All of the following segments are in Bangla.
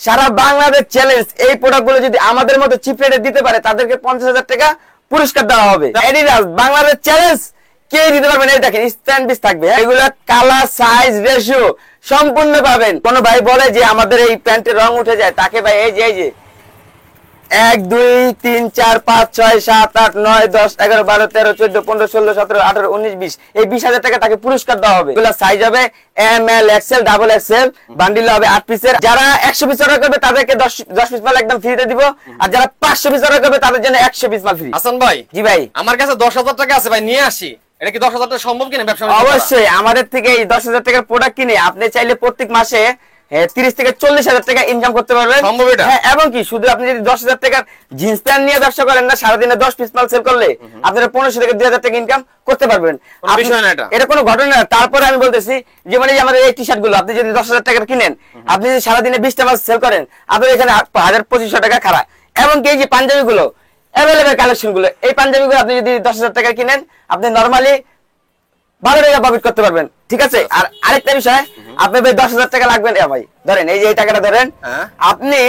সারা বাংলাদেশ চ্যালেঞ্জ এই প্রোডাক্টগুলো যদি আমাদের মতো চিপ রেটে দিতে পারে তাদেরকে 50,000 টাকা পুরস্কার দেওয়া হবে। এডিডাস বাংলাদেশ চ্যালেঞ্জ কে দিতে পারবেন? এই দেখেন স্ট্যান্ড পিস থাকবে, এগুলা কালার সাইজ রেশিও সম্পূর্ণ পাবেন। কোন ভাই বলে যে আমাদের এই প্যান্টের রং উঠে যায়, তাকে ভাই এই যে 1 2 3 4 5 6 7 8 9 10 11 12 13 14 15 16 17 18 19 20 এই 20,000 টাকা তাকে পুরস্কার দেওয়া হবে। এগুলা সাইজ হবে M L XL double XL, bundle হবে 8 পিসের। যারা 100 পিস অর্ডার করবে তাদেরকে 10 পিস মাল একদম ফ্রিতে দিব, আর যারা 500 পিস অর্ডার করবে তাদের জন্য 100 পিস মাল ফ্রি। হাসান ভাই, জি ভাই, আমার কাছে 10,000 টাকা আছে ভাই, নিয়ে আসি। এটা কি 10,000 টাকা সম্ভব কিনা ব্যবসা? অবশ্যই আমাদের থেকে এই 10,000 টাকার প্রোডাক্ট কিনে আপনি চাইলে প্রত্যেক মাসে 30 থেকে 40,000 টাকা ইনকাম করতে পারবেন। সম্ভব এটা? হ্যাঁ, এবং কি শুধু আপনি যদি 10,000 টাকার জিন্স প্যান্ট নিয়ে ব্যবসা করেন না, সারাদিনে 10 পিস মাল সেল করলে আপনারা 1500 থেকে 2,000 টাকা ইনকাম করতে পারবেন। এটা কোনো ঘটনা না। তারপরে আমি বলতেছি যে মানে আমাদের এই টি শার্ট গুলো আপনি যদি 10,000 টাকার কিনেন, আপনি যদি সারাদিনে 20টা মাল সেল করেন, আপনার এখানে 1,200 টাকা খাড়া। এবং কি এই যে পাঞ্জাবি গুলো অ্যাভেলেবেল কালেকশন গুলো, এই পাঞ্জাবি গুলো আপনি যদি 10,000 টাকা কিনেন, আপনি নরমালি 12 টাকা প্রফিট করতে পারবেন। ঠিক আছে? আর আরেকটা বিষয়, আপনি ভাই 10,000 টাকা লাগবে না ভাই, ধরেন এই যে এই টাকাটা ধরেন, আপনি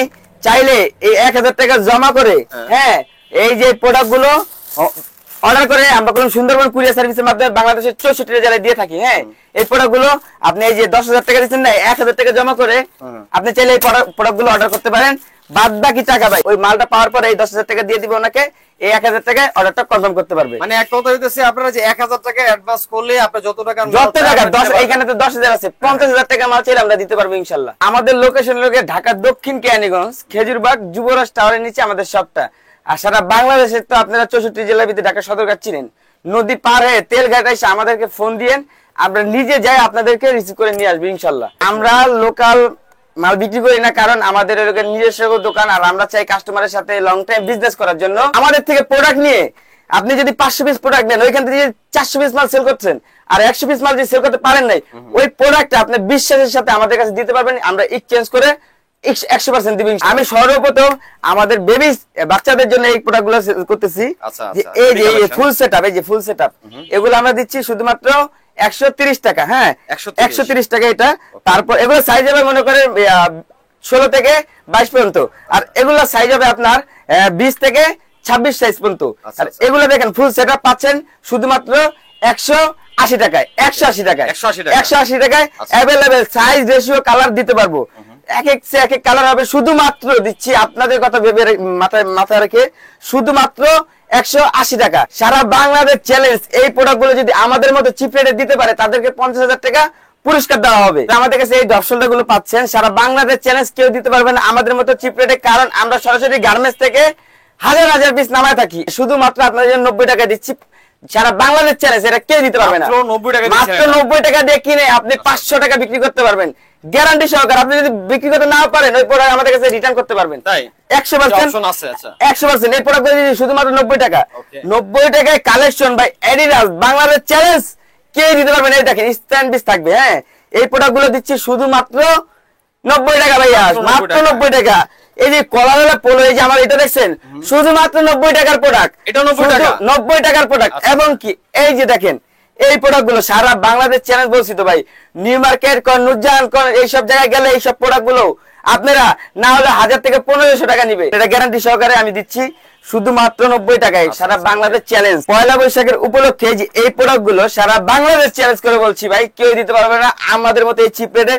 চাইলে এই 1,000 টাকা জমা করে হ্যাঁ এই যে প্রোডাক্ট গুলো অর্ডার করে আমরা কোন সুন্দরবন কুরিয়ার সার্ভিসের মাধ্যমে বাংলাদেশের 64 জেলায় দিয়ে থাকি। হ্যাঁ, এই প্রোডাক্ট গুলো আপনি এই যে 10,000 টাকা দিচ্ছেন না, 1,000 টাকা জমা করে আপনি চাইলে এই প্রোডাক্ট গুলো অর্ডার করতে পারেন। বাদ বাকি টাকা ভাই ওই মালটা পাওয়ার পরে এই 10,000 টাকা দিয়ে দিবে ওনাকে, এই 1,000 টাকায় অর্ডারটা কনফার্ম করতে পারবে। মানে এক কথা হইতেছে আপনারা যে 1,000 টাকা অ্যাডভান্স করলে আপনি যত টাকা 10 এইখানে তো 10,000 আছে, 50,000 টাকা মাল চাইলে আমরা দিতে পারবো ইনশাআল্লাহ। আমাদের লোকেশন লোকে ঢাকা দক্ষিণ কেরানীগঞ্জ খেজুরবাগ যুবরাজ টাওয়ারের নিচে আমাদের শপটা। আর সারা বাংলাদেশে তো আপনারা 64 জেলার ভিতরে ঢাকা সদরঘাট চিনেন, নদী পার হয়ে তেলঘাট এসে আমাদেরকে ফোন দিয়েন, আমরা নিজে যাই আপনাদেরকে রিসিভ করে নিয়ে আসবো ইনশাআল্লাহ। আমরা লোকাল মাল বিক্রি করি না, কারণ আমাদের নিজস্ব দোকান, আর আমরা চাই কাস্টমারের সাথে লং টাইম বিজনেস করার জন্য। আমাদের থেকে প্রোডাক্ট নিয়ে আপনি যদি 500 পিস প্রোডাক্ট নেন, ওইখান থেকে 400 পিস মাল সেল করছেন, আর 100 পিস মাল যদি সেল করতে পারেন নাই, ওই প্রোডাক্টটা আপনি বিশ্বাসের সাথে আমাদের কাছে দিতে পারবেন, আমরা এক্সচেঞ্জ করে 100% দিবেন। আমি সর্বপ্রথম আমাদের বেবি বাচ্চাদের জন্য এই প্রোডাক্ট গুলো করতেছি। এই যে ফুল সেটআপ, এই যে ফুল সেটআপ এগুলো আমরা দিচ্ছি শুধুমাত্র 130 টাকা। হ্যাঁ, 130 টাকা এটা। তারপর এগুলো সাইজ হবে মনে করেন 16 থেকে 22 পর্যন্ত, আর এগুলো সাইজ হবে আপনার 20 থেকে 26 সাইজ পর্যন্ত। আর এগুলো দেখেন ফুল সেটআপ পাচ্ছেন শুধুমাত্র 180 টাকায়। 180 টাকায় 180 টাকায় অ্যাভেলেবেল সাইজ রেশিও কালার দিতে পারবো। এক এক কালার হবে। শুধুমাত্র দিচ্ছি আপনাদের কথা ভেবে মাথায় রেখে শুধুমাত্র 180 টাকা। সারা বাংলাদেশ চ্যালেঞ্জ এই প্রোডাক্ট গুলো যদি আমাদের মতো চিপ রেটে দিতে পারে তাদেরকে 50,000 টাকা পুরস্কার দেওয়া হবে। আমাদের কাছে এই অপশনটা গুলো পাচ্ছেন। সারা বাংলাদেশ চ্যালেঞ্জ কেউ দিতে পারবে না আমাদের মতো চিপ রেটে, কারণ আমরা সরাসরি গার্মেন্টস থেকে হাজার হাজার পিস নামায় থাকি। শুধুমাত্র আপনাদের 90 টাকা দিচ্ছি। সারা বাংলাদেশ চ্যালেঞ্জ এটা কেউ দিতে পারবে না। মাত্র 90 টাকা দিয়ে কিনে আপনি 500 টাকা বিক্রি করতে পারবেন গ্যারান্টি সহকারে। আপনি যদি বিক্রি করতে না পারেন ওই প্রোডাক্ট আমাদের কাছে রিটার্ন করতে পারবেন 100%। এই প্রোডাক্ট শুধুমাত্র 90 টাকা। 90 টাকায় collection by Adidas Bangladesh challenge কে দিতে পারবেন? এই দেখেন স্ট্যান্ড পিস থাকবে। হ্যাঁ, এই প্রোডাক্ট গুলো দিচ্ছি শুধুমাত্র 90 টাকা ভাইয়া, মাত্র 90 টাকা। এই যে কলারওয়ালা পোলো, এই যে আমার এটা দেখছেন শুধুমাত্র 90 টাকার প্রোডাক্ট, এটা 90 টাকার প্রোডাক্ট। এবং কি এই যে দেখেন এই প্রোডাক্ট গুলো সারা বাংলাদেশ চ্যালেঞ্জ বলছি তো ভাই, নিউ মার্কেট কোন নুরজাহান কোন এইসব জায়গায় গেলে এইসব প্রোডাক্ট গুলো আপনারা না হলে 1000 থেকে 1500 টাকা নিবে। এটা গ্যারান্টি সহকারে আমি দিচ্ছি শুধুমাত্র 90 টাকায়। সারা বাংলাদেশ চ্যালেঞ্জ পয়লা বৈশাখের উপলক্ষে যে এই প্রোডাক্ট গুলো সারা বাংলাদেশ চ্যালেঞ্জ করে বলছি ভাই, কেউ দিতে পারবে না আমাদের মতো এই চিপ রেটে।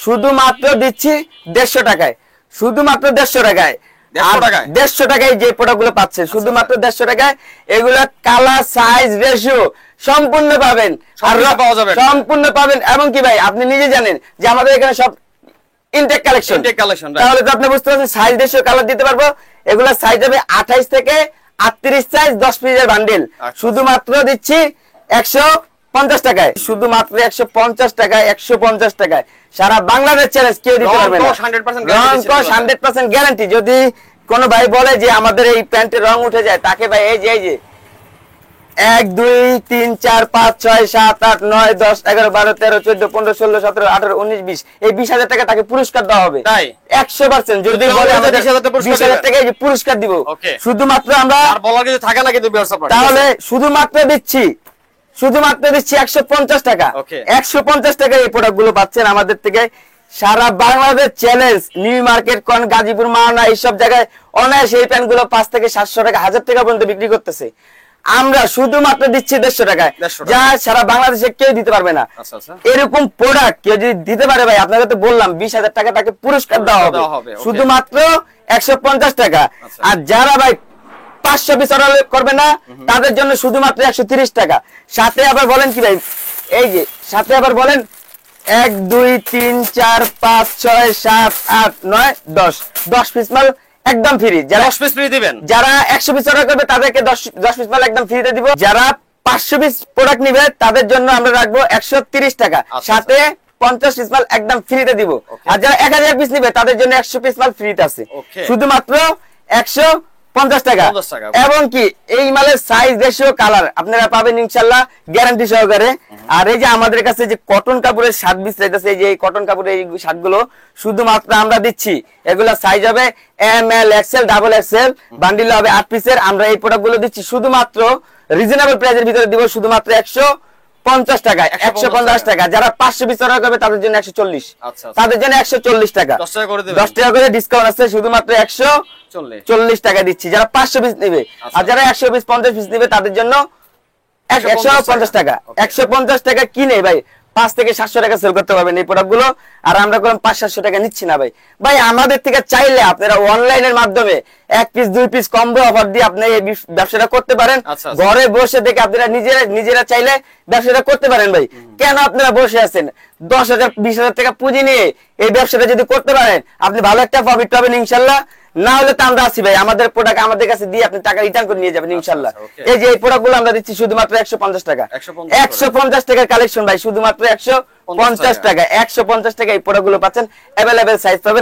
শুধুমাত্র দিচ্ছি 150 টাকায়, শুধুমাত্র 150 টাকায়। 150 টাকায় যে প্রোডাক্ট গুলো পাচ্ছেন শুধুমাত্র 150 টাকায়। এগুলা কালার সাইজ রেশিও সম্পূর্ণ পাবেন, সম্পূর্ণ পাবেন। এবং কি ভাই আপনি নিজে জানেন যে আমাদের এখানে সব ইনটেক কালেকশন, তাহলে তো আপনি বুঝতে পারছেন সাইজ রেশিও কালার দিতে পারবো। এগুলা সাইজ হবে 28 থেকে 38 সাইজ, 10 পিসের বান্ডিল। শুধুমাত্র দিচ্ছি 150 টাকায়, শুধুমাত্র 150 টাকায়। 150 টাকায় সারা বাংলাদেশ চ্যালেঞ্জ কেউ দিতে পারবে না। 100% গ্যারান্টি। যদি কোন ভাই বলে যে আমাদের এই প্যান্টের রং উঠে যায়, তাকে ভাই এই যে 1 2 3 4 5 6 7 8 9 10 11 12 13 14 15 16 17 18 19 20 এই 20,000 টাকা তাকে পুরস্কার দেওয়া হবে। তাই 100% যদি বলে আমাদের 20,000 টাকা এই পুরস্কার দিব। শুধুমাত্র আমরা আর বলার কিছু থাকে না কিন্তু তাহলে শুধুমাত্র দিচ্ছি 150 টাকা। 150 টাকা এই প্রোডাক্ট গুলো পাচ্ছেন আমাদের থেকে। সারা বাংলাদেশ চ্যালেঞ্জ, নিউ মার্কেট কোন গাজীপুর মাওনা এইসব জায়গায় অনায়াসে এই প্যান্ট গুলো 5 থেকে 700 টাকা 1000 টাকা পর্যন্ত বিক্রি করতেছে। আমরা শুধুমাত্র দিচ্ছি 150 টাকায়, 150 টাকা। যা সারা বাংলাদেশে কেউ দিতে পারবে না। আচ্ছা আচ্ছা। এরকম প্রোডাক্ট কেউ যদি দিতে পারে ভাই, আপনাকে তো বললাম 20,000 টাকা তাকে পুরস্কার দেওয়া দেওয়া হবে, হবে, okay। শুধুমাত্র 150 টাকা। আচ্ছা। আর যারা ভাই 500 পিস অর্ডার করবে না, তাদের জন্য শুধুমাত্র 130 টাকা। সাথে আবার বলেন কি ভাই, এই যে সাথে আবার বলেন 1 2 3 4 5 6 7 8 9 10 পিস মাল একদম ফ্রি। যারা 10 পিস ফ্রি দিবেন? যারা 100 পিস অর্ডার করবে তাদেরকে 10 পিস মাল একদম ফ্রিতে দিব। যারা 500 পিস প্রোডাক্ট নিবে তাদের জন্য আমরা রাখবো 130 টাকা, আচ্ছা, সাথে 50 পিস মাল একদম ফ্রিতে দিব। Okay। আর যারা 1000 পিস নিবে তাদের জন্য 100 পিস মাল ফ্রিতে আছে, Okay। শুধুমাত্র 150 টাকা। 50 টাকা। এবং কি এই মালের সাইজ, রেশিও, কালার আপনারা পাবেন ইনশাআল্লাহ গ্যারান্টি সহকারে। আর এই যে আমাদের কাছে যে কটন কাপড়ের শার্ট বিস চাইতেছে, এই যে এই কটন কাপড়ের এই শার্টগুলো শুধুমাত্র আমরা দিচ্ছি, এগুলা সাইজ হবে M L XL double XL, bundle হবে 8 পিসের। আমরা এই প্রোডাক্টগুলো দিচ্ছি শুধুমাত্র রিজনেবল প্রাইসের ভিতরে দিব, শুধুমাত্র 150 টাকা। 150 টাকা। যারা 500 পিস অর্ডার করবে তাদের জন্য 140, আচ্ছা, আচ্ছা। তাদের জন্য 140 টাকা। 10 টাকা করে দিবেন? 10 টাকা করে ডিসকাউন্ট আছে, শুধুমাত্র 140 টাকা দিচ্ছি যারা 500 পিস নেবে। আচ্ছা। আর যারা 100 পিস 50 পিস নেবে তাদের জন্য 150 টাকা। Okay। 150 টাকা কিনে ভাই 5 থেকে 700 টাকা সেল করতে পারবেন এই প্রোডাক্ট গুলো। আর আমরা কোনো 500-700 টাকা নিচ্ছি না ভাই। ভাই আমাদের থেকে চাইলে আপনারা অনলাইনের মাধ্যমে 1 পিস 2 পিস কম্বো অফার দিয়ে আপনি এই ব্যবসাটা করতে পারেন। আচ্ছা, আচ্ছা। ঘরে বসে থেকে আপনারা নিজেরা চাইলে ব্যবসাটা করতে পারেন ভাই। কেন আপনারা বসে আছেন? 10,000 20,000 টাকা পুঁজি নিয়ে এই ব্যবসাটা যদি করতে পারেন, আপনি ভালো একটা প্রফিট পাবেন ইনশাআল্লাহ। না হলে তো আমরা আছি ভাই, আমাদের প্রোডাক্ট আমাদের কাছে দিয়ে আপনি টাকা রিটার্ন করে নিয়ে যাবেন ইনশাআল্লাহ। আচ্ছা, okay। এই যে এই প্রোডাক্টগুলো আমরা দিচ্ছি শুধুমাত্র 150 টাকা। 150 টাকার কালেকশন ভাই, শুধুমাত্র 150 টাকা। 150 টাকা এই প্রোডাক্টগুলো পাচ্ছেন, अवेलेबल সাইজ পাবেন।